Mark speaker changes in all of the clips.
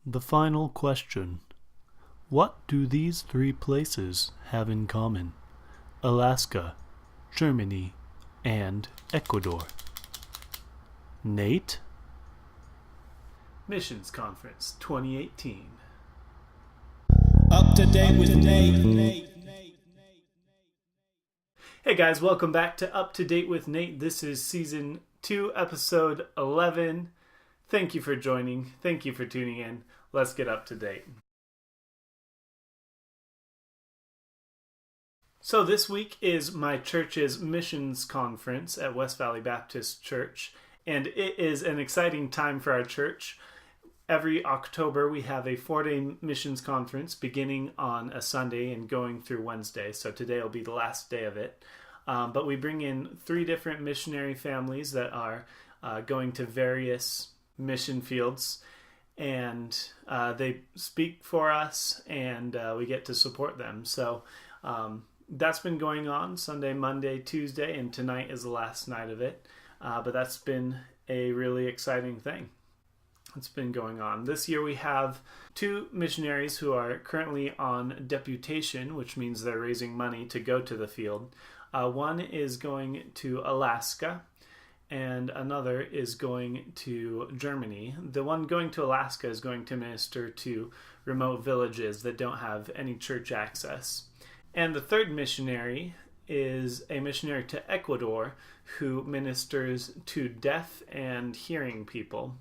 Speaker 1: The final question. What do these three places have in common? Alaska, Germany, and Ecuador. Nate? Missions Conference 2018.
Speaker 2: Up to date with Nate.
Speaker 1: Hey guys, welcome back to Up to Date with Nate. This is Season 2, Episode 11. Thank you for joining. Thank you for tuning in. Let's get up to date. So this week is my church's missions conference at West Valley Baptist Church, and it is an exciting time for our church. Every October we have a 4-day missions conference beginning on a Sunday and going through Wednesday, so today will be the last day of it. But we bring in 3 different missionary families that are going to various mission fields, and they speak for us, and we get to support them. So that's been going on Sunday, Monday, Tuesday, and tonight is the last night of it. But that's been a really exciting thing. It's been going on. This year we have 2 missionaries who are currently on deputation, which means they're raising money to go to the field. One is going to Alaska, and another is going to Germany. The one going to Alaska is going to minister to remote villages that don't have any church access. And the third missionary is a missionary to Ecuador who ministers to deaf and hearing people.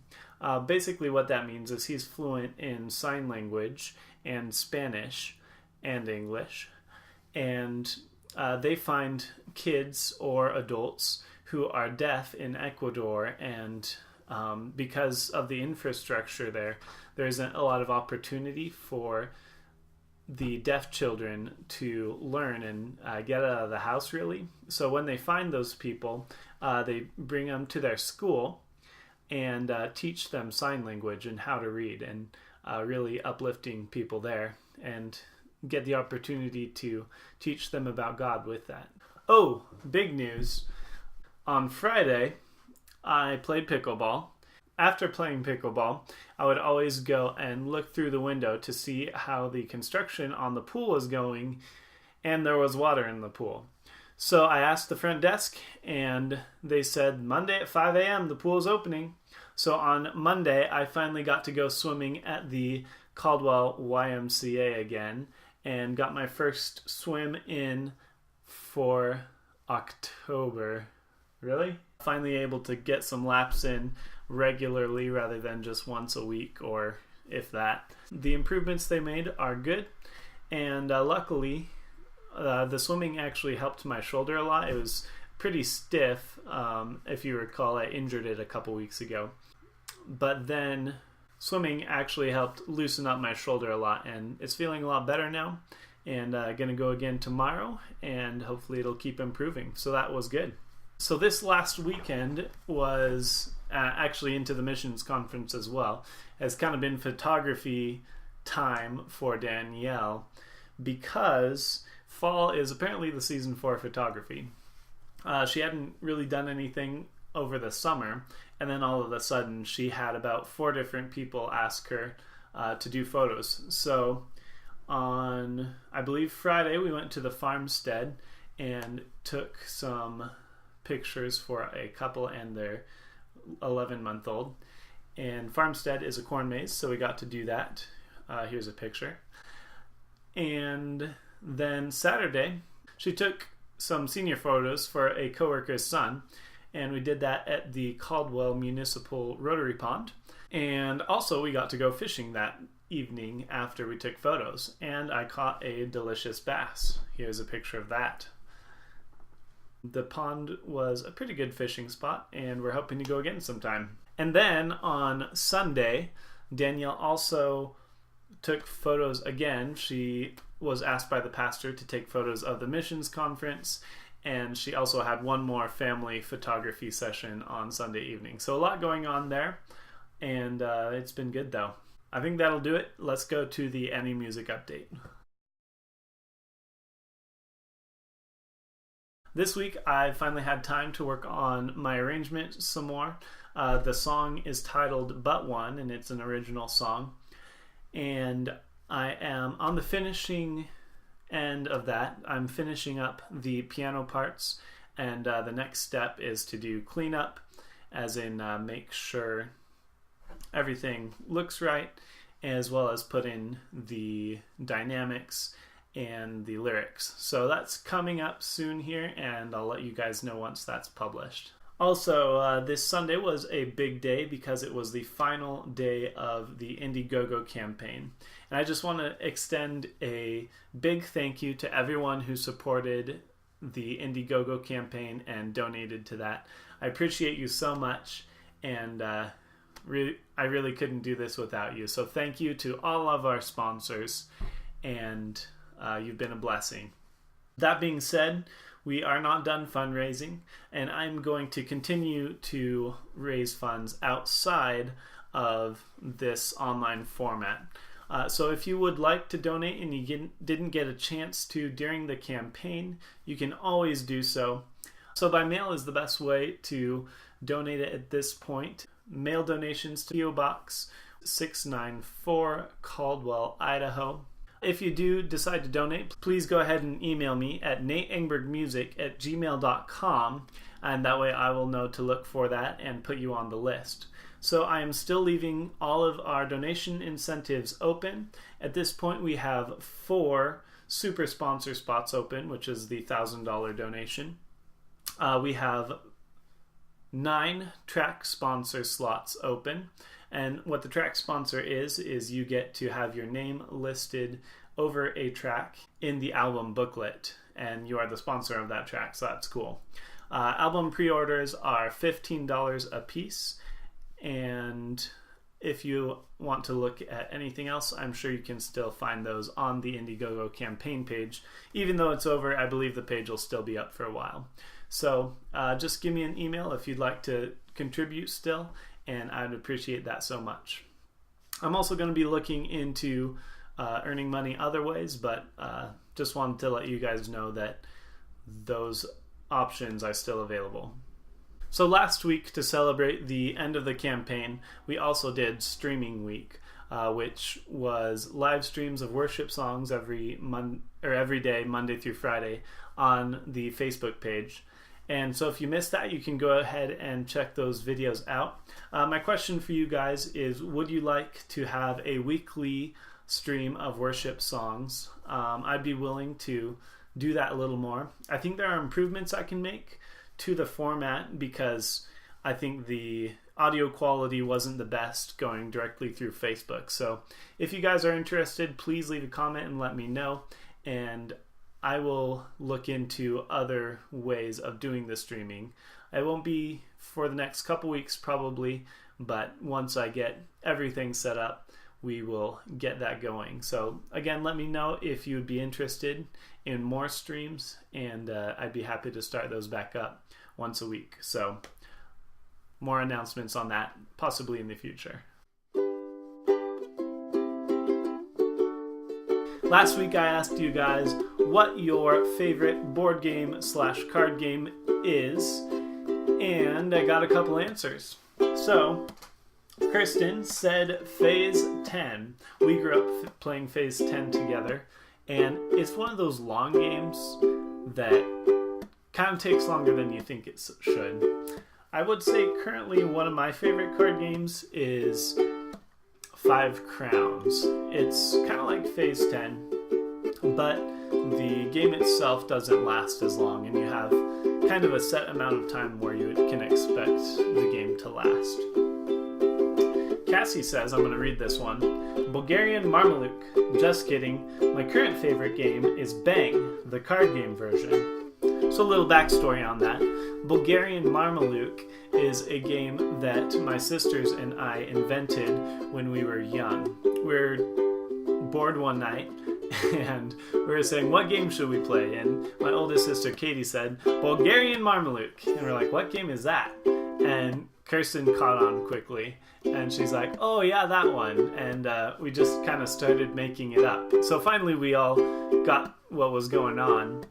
Speaker 1: Basically what that means is he's fluent in sign language and Spanish and English. And they find kids or adults who are deaf in Ecuador, and because of the infrastructure there isn't a lot of opportunity for the deaf children to learn and get out of the house, really. So when they find those people, they bring them to their school and teach them sign language and how to read, and really uplifting people there, and get the opportunity to teach them about God with that. Oh, big news. On Friday, I played pickleball. After playing pickleball, I would always go and look through the window to see how the construction on the pool was going, and there was water in the pool. So I asked the front desk, and they said Monday at 5 a.m. the pool is opening. So on Monday, I finally got to go swimming at the Caldwell YMCA again, and got my first swim in for October. Really? Finally able to get some laps in regularly rather than just once a week, or if that. The improvements they made are good, and luckily the swimming actually helped my shoulder a lot. It was pretty stiff. If you recall, I injured it a couple weeks ago, but then swimming actually helped loosen up my shoulder a lot, and it's feeling a lot better now, and gonna go again tomorrow, and hopefully it'll keep improving. So that was good. So this last weekend was actually into the missions conference as well. Has kind of been photography time for Danielle, because fall is apparently the season for photography. She hadn't really done anything over the summer, and then all of a sudden she had about 4 different people ask her to do photos. So on, I believe, Friday, we went to the farmstead and took some pictures for a couple and their 11-month-old. And farmstead is a corn maze, so we got to do that. Here's a picture. And then Saturday, she took some senior photos for a coworker's son, and we did that at the Caldwell Municipal Rotary Pond. And also we got to go fishing that evening after we took photos, and I caught a delicious bass. Here's a picture of that. The pond was a pretty good fishing spot, and we're hoping to go again sometime. And then on Sunday, Danielle also took photos again. She was asked by the pastor to take photos of the missions conference, and she also had one more family photography session on Sunday evening. So a lot going on there, and it's been good though. I think that'll do it. Let's go to the Any Music update. This week I finally had time to work on my arrangement some more. The song is titled But One, and it's an original song. and I am on the finishing end of that. I'm finishing up the piano parts, and the next step is to do cleanup, as in make sure everything looks right, as well as put in the dynamics and the lyrics. So that's coming up soon here, and I'll let you guys know once that's published. Also, this Sunday was a big day because it was the final day of the Indiegogo campaign. And I just want to extend a big thank you to everyone who supported the Indiegogo campaign and donated to that. I appreciate you so much, and I really couldn't do this without you. So thank you to all of our sponsors, and you've been a blessing. That being said, we are not done fundraising, and I'm going to continue to raise funds outside of this online format. So if you would like to donate and you didn't get a chance to during the campaign, you can always do so. So by mail is the best way to donate it at this point. Mail donations to P.O. Box 694, Caldwell, Idaho. If you do decide to donate, please go ahead and email me at nateengbergmusic@gmail.com, and that way I will know to look for that and put you on the list. So I am still leaving all of our donation incentives open. At this point, we have 4 super sponsor spots open, which is the $1,000 donation. We have 9 track sponsor slots open. And what the track sponsor is you get to have your name listed over a track in the album booklet, and you are the sponsor of that track, so that's cool. Album pre-orders are $15 a piece, and if you want to look at anything else, I'm sure you can still find those on the Indiegogo campaign page. Even though it's over, I believe the page will still be up for a while. So just give me an email if you'd like to contribute still, and I'd appreciate that so much. I'm also going to be looking into earning money other ways, but just wanted to let you guys know that those options are still available. So last week, to celebrate the end of the campaign, we also did Streaming Week, which was live streams of worship songs every day, Monday through Friday, on the Facebook page. And so if you missed that, you can go ahead and check those videos out. My question for you guys is, would you like to have a weekly stream of worship songs? I'd be willing to do that a little more. I think there are improvements I can make to the format because I think the audio quality wasn't the best going directly through Facebook. So if you guys are interested, please leave a comment and let me know. And I will look into other ways of doing the streaming. It won't be for the next couple weeks probably, but once I get everything set up, we will get that going. So again, let me know if you would be interested in more streams, and I'd be happy to start those back up once a week. So more announcements on that possibly in the future. Last week I asked you guys what your favorite board game / card game is, and I got a couple answers. So, Kirsten said Phase 10. We grew up playing Phase 10 together, and it's one of those long games that kind of takes longer than you think it should. I would say currently one of my favorite card games is 5 Crowns. It's kind of like Phase 10, but the game itself doesn't last as long, and you have kind of a set amount of time where you can expect the game to last. Cassie says, I'm going to read this one, Bulgarian Marmaluke. Just kidding. My current favorite game is Bang, the card game version. So a little backstory on that. Bulgarian Marmaluke is a game that my sisters and I invented when we were young. We were bored one night and we were saying, what game should we play? And my oldest sister Katie said, Bulgarian Marmaluke. And we're like, what game is that? And Kirsten caught on quickly, and she's like, oh yeah, that one. And we just kind of started making it up. So finally we all got what was going on,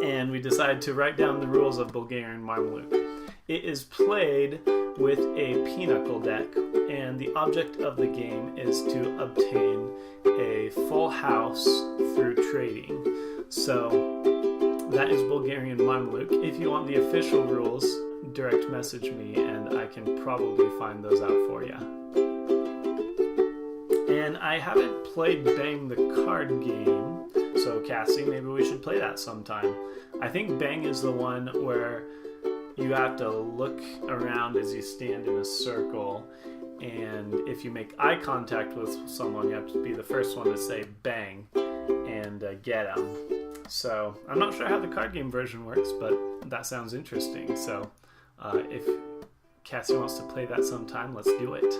Speaker 1: and we decided to write down the rules of Bulgarian Marmaluke. It is played with a pinochle deck, and the object of the game is to obtain a full house through trading. So that is Bulgarian Mameluke. If you want the official rules, direct message me and I can probably find those out for you. And I haven't played Bang the card game, so Cassie, maybe we should play that sometime. I think Bang is the one where you have to look around as you stand in a circle, and if you make eye contact with someone, you have to be the first one to say bang and get them. So I'm not sure how the card game version works, but that sounds interesting. So if Cassie wants to play that sometime, let's do it.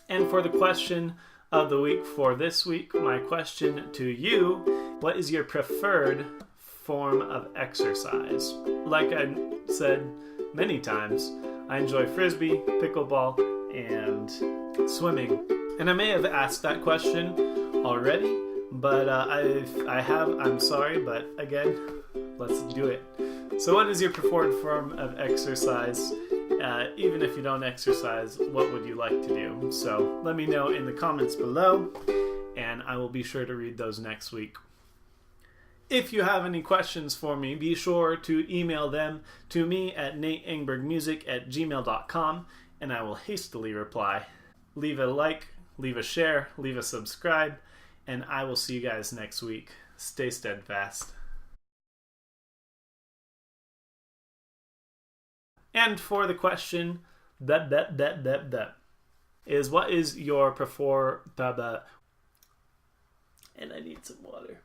Speaker 1: And for the question of the week for this week, my question to you: what is your preferred form of exercise? Like I said many times, I enjoy frisbee, pickleball, and swimming. And I may have asked that question already, but I'm sorry, but again, let's do it. So what is your preferred form of exercise? Even if you don't exercise, what would you like to do? So let me know in the comments below, and I will be sure to read those next week. If you have any questions for me, be sure to email them to me at nateengbergmusic@gmail.com, and I will hastily reply. Leave a like, leave a share, leave a subscribe, and I will see you guys next week. Stay steadfast. And for the question, is what is your prefer... And I need some water.